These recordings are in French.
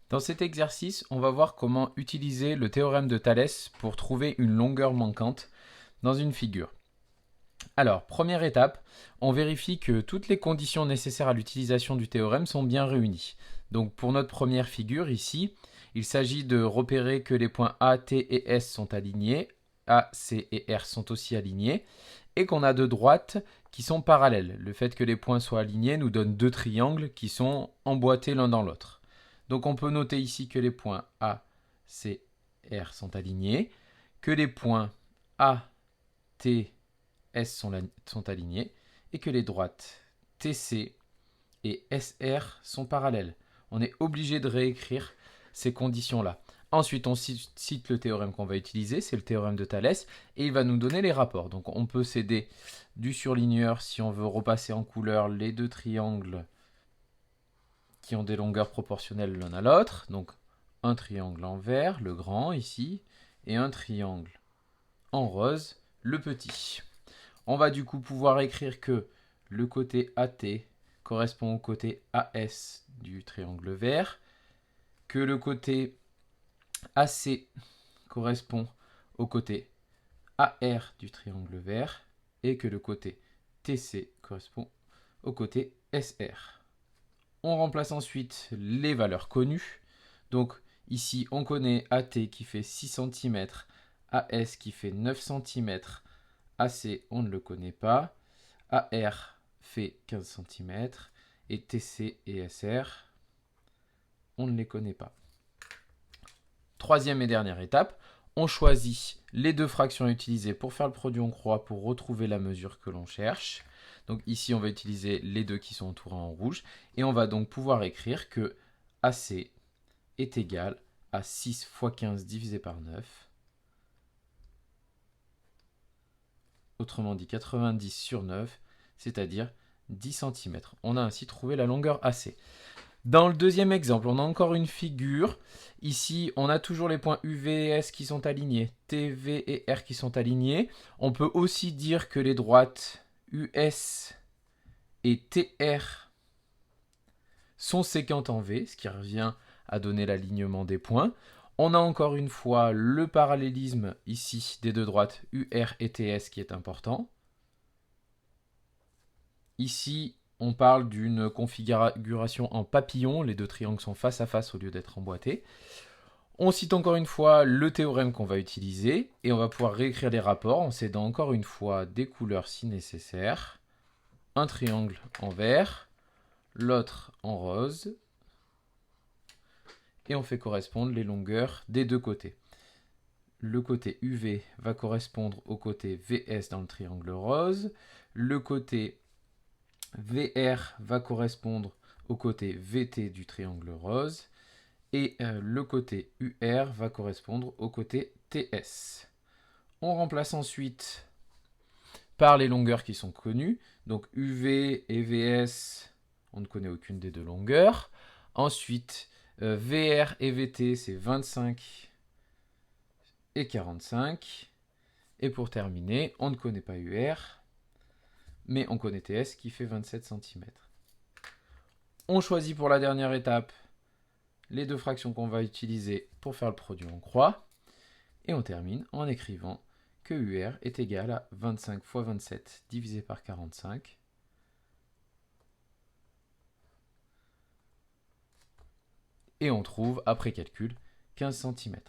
Dans cet exercice, on va voir comment utiliser le théorème de Thalès pour trouver une longueur manquante dans une figure. Alors, première étape, on vérifie que toutes les conditions nécessaires à l'utilisation du théorème sont bien réunies. Donc pour notre première figure ici, il s'agit de repérer que les points A, T et S sont alignés, A, C et R sont aussi alignés, et qu'on a deux droites qui sont parallèles. Le fait que les points soient alignés nous donne deux triangles qui sont emboîtés l'un dans l'autre. Donc on peut noter ici que les points A, C, R sont alignés, que les points A, T, S sont alignés, et que les droites TC et SR sont parallèles. On est obligé de réécrire ces conditions-là. Ensuite, on cite le théorème qu'on va utiliser, c'est le théorème de Thalès, et il va nous donner les rapports. Donc on peut s'aider du surligneur si on veut repasser en couleur les deux triangles qui ont des longueurs proportionnelles l'un à l'autre. Donc un triangle en vert, le grand ici, et un triangle en rose, le petit. On va du coup pouvoir écrire que le côté AT correspond au côté AS du triangle vert, que le côté AC correspond au côté AR du triangle vert, et que le côté TC correspond au côté SR. On remplace ensuite les valeurs connues. Donc ici, on connaît AT qui fait 6 cm, AS qui fait 9 cm, AC, on ne le connaît pas, AR fait 15 cm, et TC et SR, on ne les connaît pas. Troisième et dernière étape, on choisit les deux fractions utilisées pour faire le produit en croix pour retrouver la mesure que l'on cherche. Donc ici, on va utiliser les deux qui sont entourés en rouge. Et on va donc pouvoir écrire que AC est égal à 6 fois 15 divisé par 9. Autrement dit 90 sur 9, c'est-à-dire 10 cm. On a ainsi trouvé la longueur AC. Dans le deuxième exemple, on a encore une figure. Ici, on a toujours les points UV et S qui sont alignés, TV et R qui sont alignés. On peut aussi dire que les droites US et TR sont séquentes en V, ce qui revient à donner l'alignement des points. On a encore une fois le parallélisme ici des deux droites UR et TS qui est important. Ici, on parle d'une configuration en papillon, les deux triangles sont face à face au lieu d'être emboîtés. On cite encore une fois le théorème qu'on va utiliser et on va pouvoir réécrire les rapports en s'aidant encore une fois des couleurs si nécessaire. Un triangle en vert, l'autre en rose, et on fait correspondre les longueurs des deux côtés. Le côté UV va correspondre au côté VS dans le triangle rose, le côté VR va correspondre au côté VT du triangle rose, et le côté UR va correspondre au côté TS. On remplace ensuite par les longueurs qui sont connues. Donc UV et VS, on ne connaît aucune des deux longueurs. Ensuite, VR et VT, c'est 25 et 45. Et pour terminer, on ne connaît pas UR, mais on connaît TS qui fait 27 cm. On choisit pour la dernière étape les deux fractions qu'on va utiliser pour faire le produit en croix. Et on termine en écrivant que UR est égal à 25 fois 27 divisé par 45. Et on trouve, après calcul, 15 cm.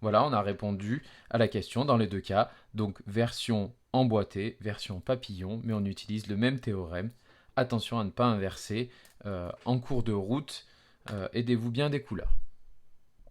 Voilà, on a répondu à la question dans les deux cas. Donc version emboîtée, version papillon, mais on utilise le même théorème. Attention à ne pas inverser en cours de route. Aidez-vous bien des couleurs.